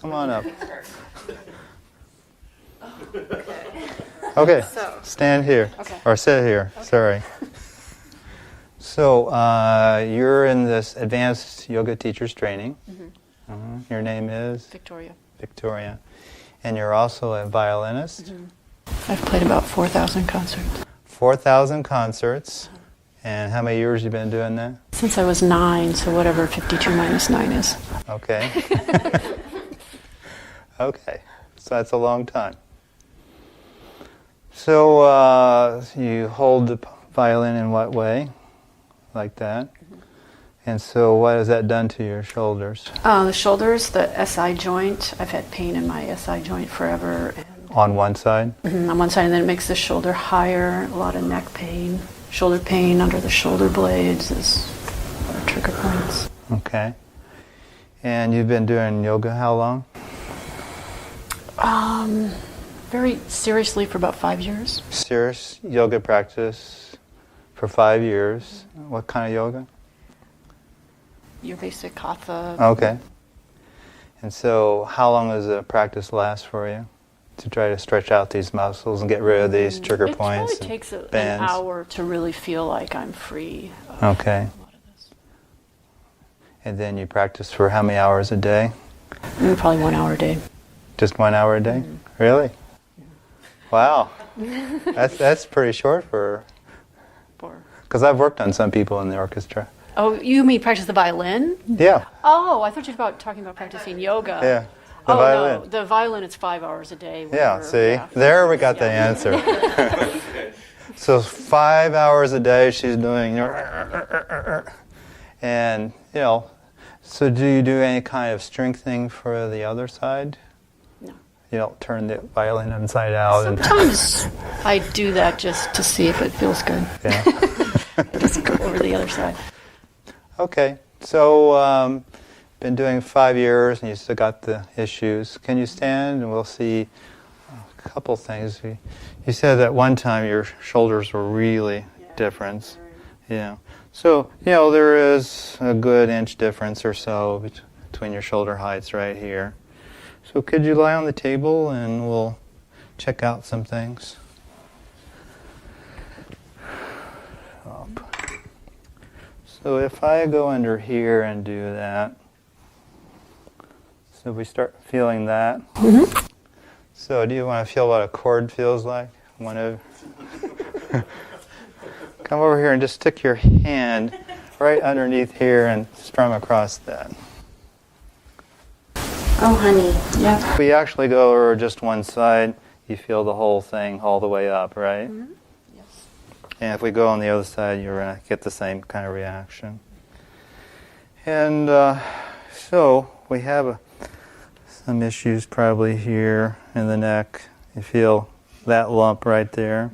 Come on up. Okay, stand here. Okay. Or sit here. Okay. Sorry. So, you're in this advanced yoga teacher's training. Your name is? Victoria. Victoria. And you're also a violinist? I've played about 4,000 concerts. 4,000 concerts. And how many years you been doing that? Since I was 9, so whatever 52 minus 9 is. Okay. Okay. So that's a long time. So you hold the violin in what way? Like that? And so what has that done to your shoulders? The shoulders, the SI joint. I've had pain in my SI joint forever. And on one side? On one side, and then it makes the shoulder higher, a lot of neck pain. Shoulder pain under the shoulder blades is our trigger points. Okay. And you've been doing yoga how long? Very seriously for about 5 years. Serious yoga practice for 5 years. What kind of yoga? Your basic hatha. Okay. And so how long does the practice last for you? To try to stretch out these muscles and get rid of these trigger points? It probably takes an bands. hour to really feel like I'm free of Okay. a lot of this. And then you practice for how many hours a day? Probably 1 hour a day. Just 1 hour a day? Really? Yeah. Wow. That's pretty short for... Because I've worked on some people in the orchestra. Oh, you mean practice the violin? Yeah. Oh, I thought you were talking about practicing yoga. Yeah. The violin. No, the violin it's 5 hours a day. Yeah, see? There we got the answer. So 5 hours a day she's doing... And, you know, so do you do any kind of strengthening for the other side? No. You don't turn the violin inside out? Sometimes I do that just to see if it feels good. Yeah. Just go over the other side. Okay, so been doing 5 years and you still got the issues. Can you stand and we'll see a couple things. You said at one time your shoulders were really different. Yeah. So, you know, there is a good inch difference or so between your shoulder heights right here. So could you lie on the table and we'll check out some things. So if I go under here and do that, so we start feeling that. Mm-hmm. So do you want to feel what a chord feels like? Want to come over here and just stick your hand right underneath here and strum across that. Oh, honey. Yeah. If we actually go over just one side, you feel the whole thing all the way up, right? Mm-hmm. Yes. And if we go on the other side, you're going to get the same kind of reaction. And so we have some issues probably here in the neck. You feel that lump right there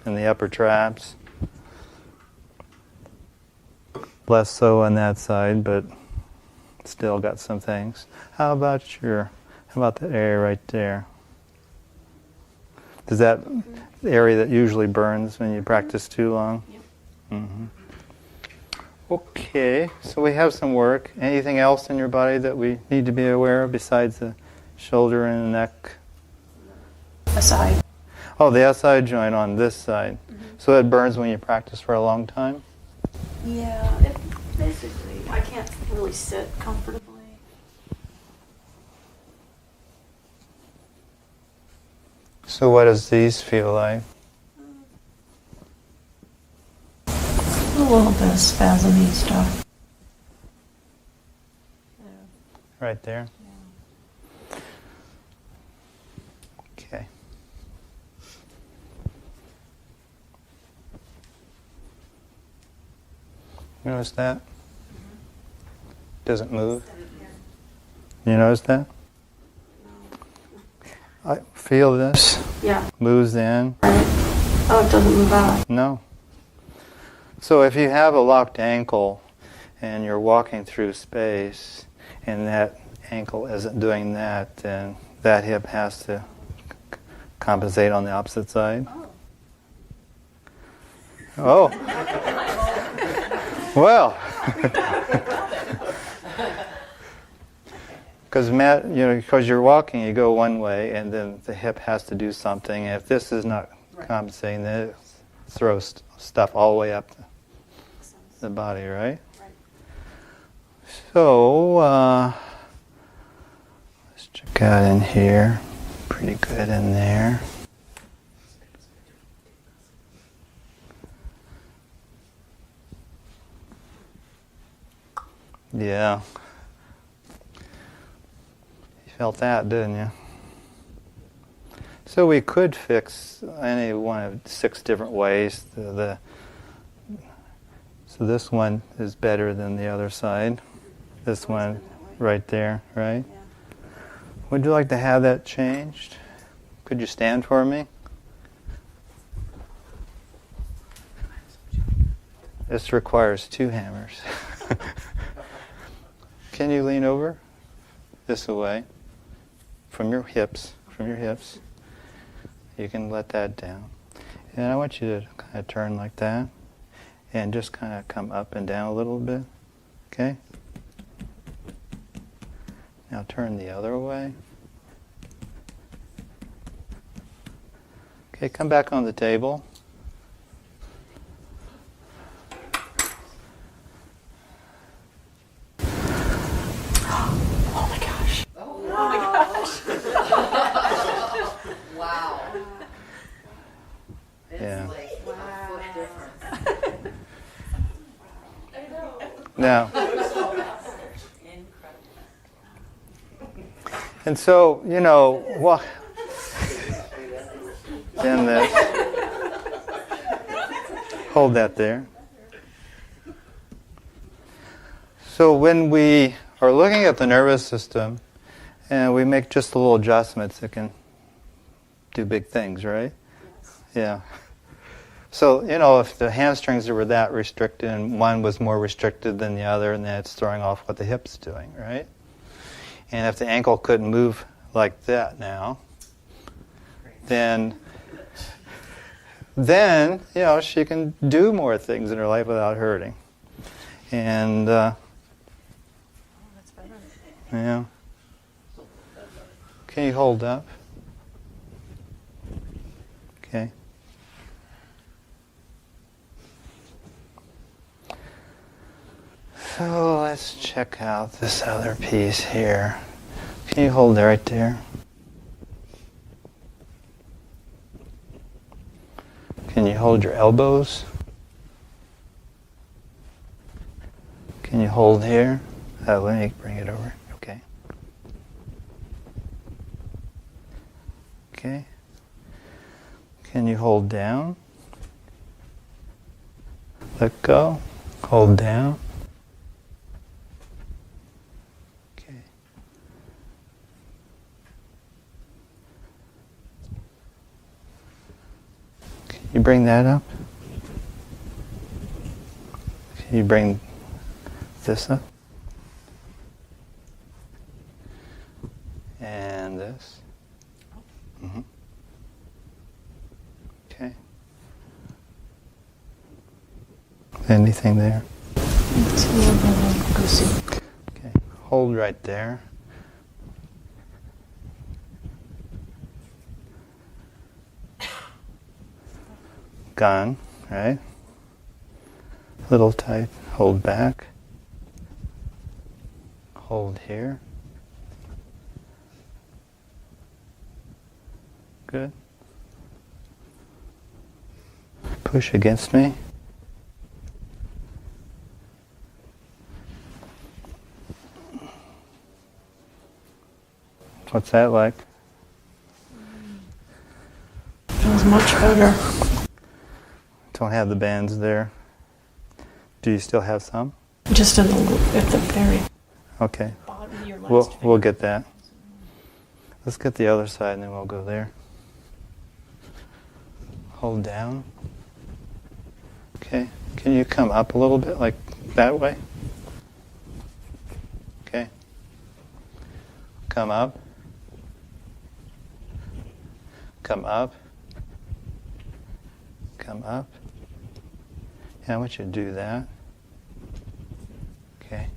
in the upper traps. Less so on that side, but still got some things. How about that area right there? Does that the area that usually burns when you practice too long? Yep. Mm-hmm. Okay, so we have some work. Anything else in your body that we need to be aware of besides the shoulder and the neck? The side. Oh, the SI joint on this side. Mm-hmm. So it burns when you practice for a long time? Yeah, basically. I can't really sit comfortably. So what does these feel like? A little bit of spasmy stuff. Right there? Yeah. Okay. You notice that? Doesn't move? You notice that? I feel this. Yeah. Moves in. Right. Oh, it doesn't move out. No. So if you have a locked ankle and you're walking through space and that ankle isn't doing that, then that hip has to compensate on the opposite side. Oh. Well. Because because you're walking, you go one way, and then the hip has to do something. And if this is not compensating, then it throws stuff all the way up the body, right? So let's check out in here. Pretty good in there. Yeah. You felt that, didn't you? So we could fix any one of 6 different ways. So this one is better than the other side. This one right there, right? Yeah. Would you like to have that changed? Could you stand for me? This requires 2 hammers. Can you lean over this away from your hips? You can let that down. And I want you to kind of turn like that and just kind of come up and down a little bit. Okay? Now turn the other way. Okay, come back on the table. Oh my gosh. Oh my gosh. Wow. It's Yeah. like a foot difference. Now, Incredible. and so, walk in this. Hold that there. So when we are looking at the nervous system and we make just a little adjustments, it can do big things, right? Yeah. So, if the hamstrings were that restricted and one was more restricted than the other, and then it's throwing off what the hip's doing, right? And if the ankle couldn't move like that now, then she can do more things in her life without hurting. And, yeah. Can you hold up? Okay. So let's check out this other piece here. Can you hold it right there? Can you hold your elbows? Can you hold here? Let me bring it over. Okay. Okay. Can you hold down? Let go. Hold down. Okay. Can you bring that up? Can you bring this up? And this. Mm-hmm. Okay. Anything there? It's a little bit goosey. Okay. Hold right there. Gone, right? Little tight. Hold back. Hold here. Good. Push against me. What's that like? Feels much better. Don't have the bands there. Do you still have some? Just at the very Okay. bottom of your last We'll get that. Let's get the other side and then we'll go there. Hold down. Okay. Can you come up a little bit, like that way? Okay. Come up. Come up. Come up. Yeah, I want you to do that. Okay.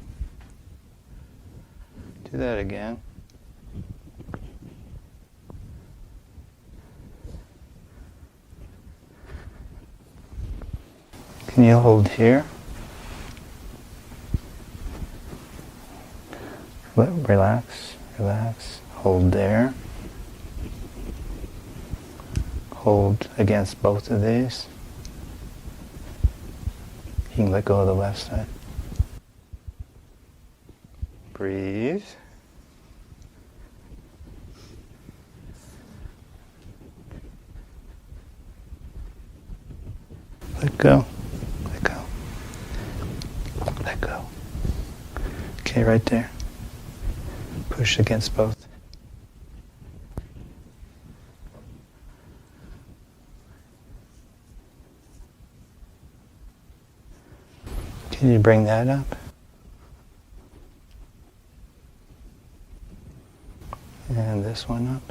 Do that again. Can you hold here? Relax, relax. Hold there. Hold against both of these. You can let go of the left side. Breathe. Let go. Let go. Let go. Okay, right there. Push against both. Can you bring that up? And this one up.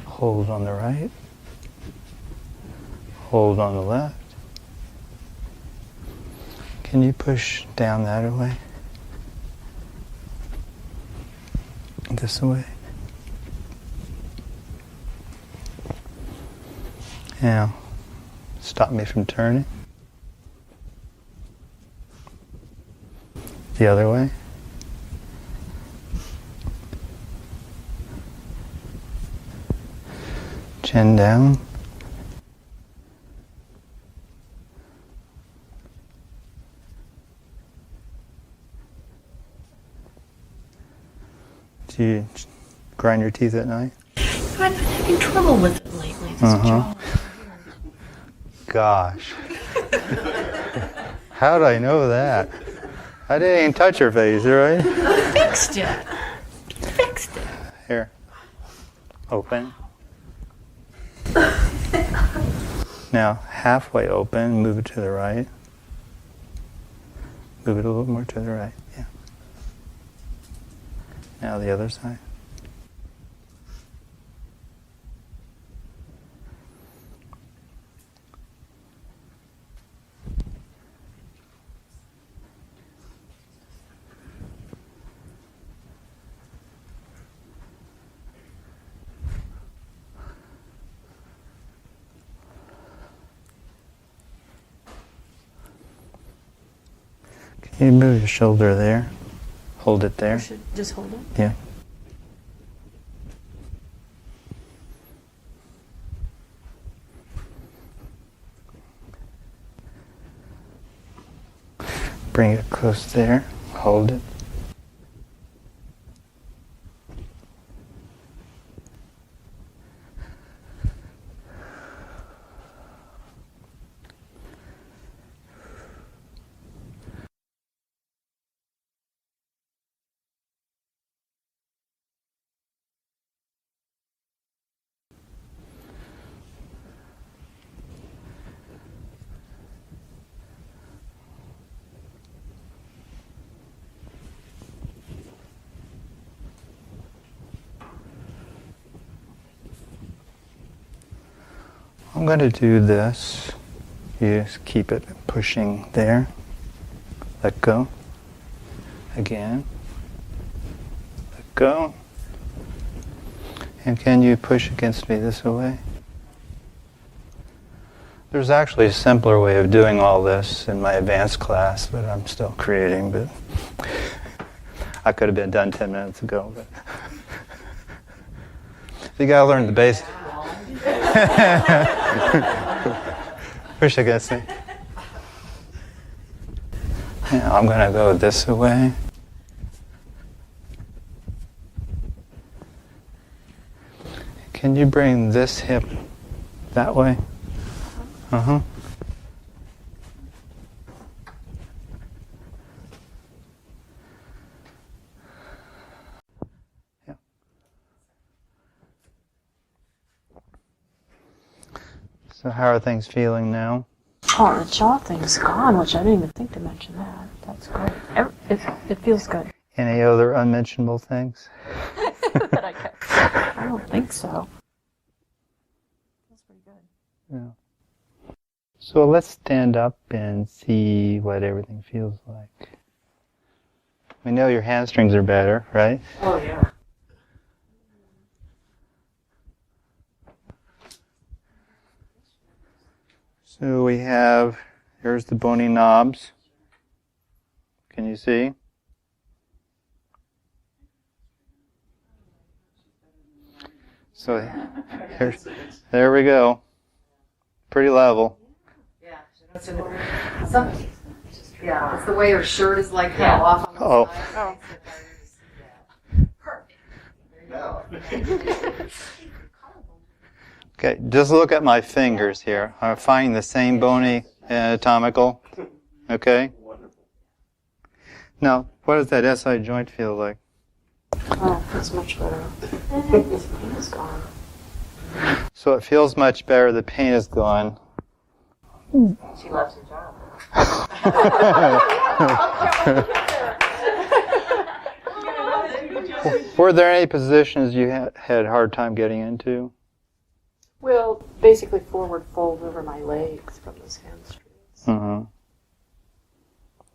Hold on the right. Hold on the left. Can you push down that away? This away? Now, stop me from turning. The other way. Chin down. Do you grind your teeth at night? I've been having trouble with it lately. This jaw. Gosh. How did I know that? I didn't even touch her face, right? Fixed it. Fixed it. Here. Open. Now, halfway open, move it to the right. Move it a little more to the right, yeah. Now the other side. Can you move your shoulder there? Hold it there. You should just hold it. Yeah. Bring it close there. Hold it. I'm going to do this. You just keep it pushing there. Let go. Again. Let go. And can you push against me this way? There's actually a simpler way of doing all this in my advanced class, but I'm still creating, but I could have been done 10 minutes ago, but you gotta learn the basics. Push against me. Now I'm going to go this way. Can you bring this hip that way? Uh-huh. Yeah. So how are things feeling now? Oh, the jaw thing's gone, which I didn't even think to mention that. That's great. It feels good. Any other unmentionable things? I don't think so. That's pretty good. Yeah. So let's stand up and see what everything feels like. We know your hamstrings are better, right? Oh, yeah. So we have, here's the bony knobs. Can you see? So there we go. Pretty level. Yeah, it's the way her shirt is like how off on the Oh. side. Perfect. Okay, just look at my fingers here. I'm finding the same bony anatomical. Okay? Now, what does that SI joint feel like? Oh, that's much better. His pain is gone. So it feels much better. The pain is gone. She loves her job. Were there any positions you had a hard time getting into? Well, basically forward fold over my legs from those hamstrings. Mm-hmm.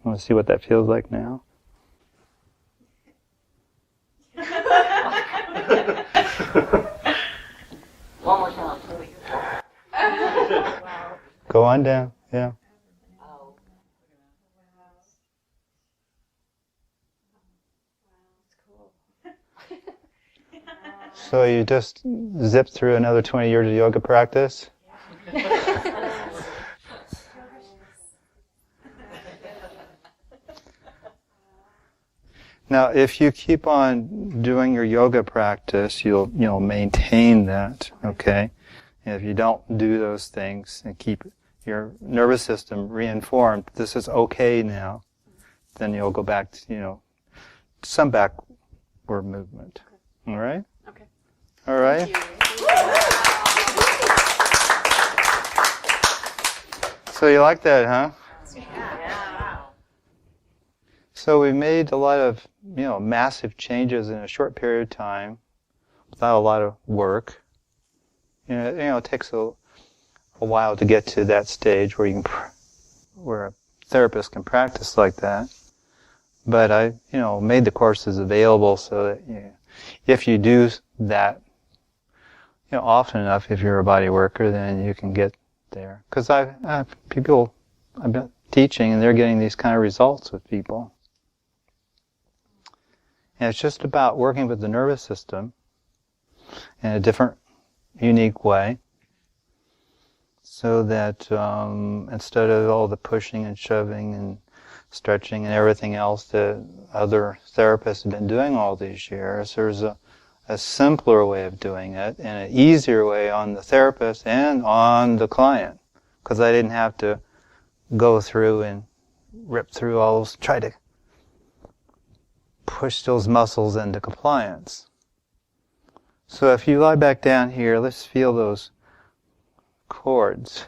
Want to see what that feels like now? One more time, please. Go on down. Yeah. Oh. So you just zipped through another 20 years of yoga practice? Now, if you keep on doing your yoga practice, you'll maintain that, okay? And if you don't do those things and keep your nervous system reinformed, this is okay now, then you'll go back to, some backward movement. All right? Okay. All right? So you like that, huh? So we made a lot of, massive changes in a short period of time without a lot of work. It takes a while to get to that stage where where a therapist can practice like that. But I, made the courses available so that if you do that, often enough, if you're a body worker, then you can get there. Because I've people I've been teaching, and they're getting these kind of results with people. And it's just about working with the nervous system in a different, unique way, so that instead of all the pushing and shoving and stretching and everything else that other therapists have been doing all these years, there's a simpler way of doing it and an easier way on the therapist and on the client, because I didn't have to go through and rip through all those, try to push those muscles into compliance. So if you lie back down here, let's feel those cords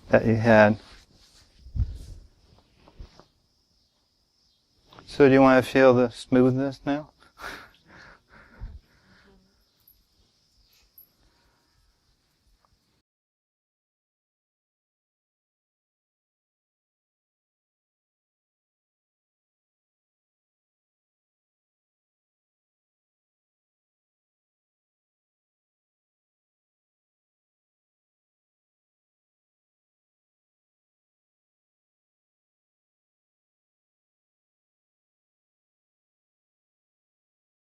that you had. So do you want to feel the smoothness now?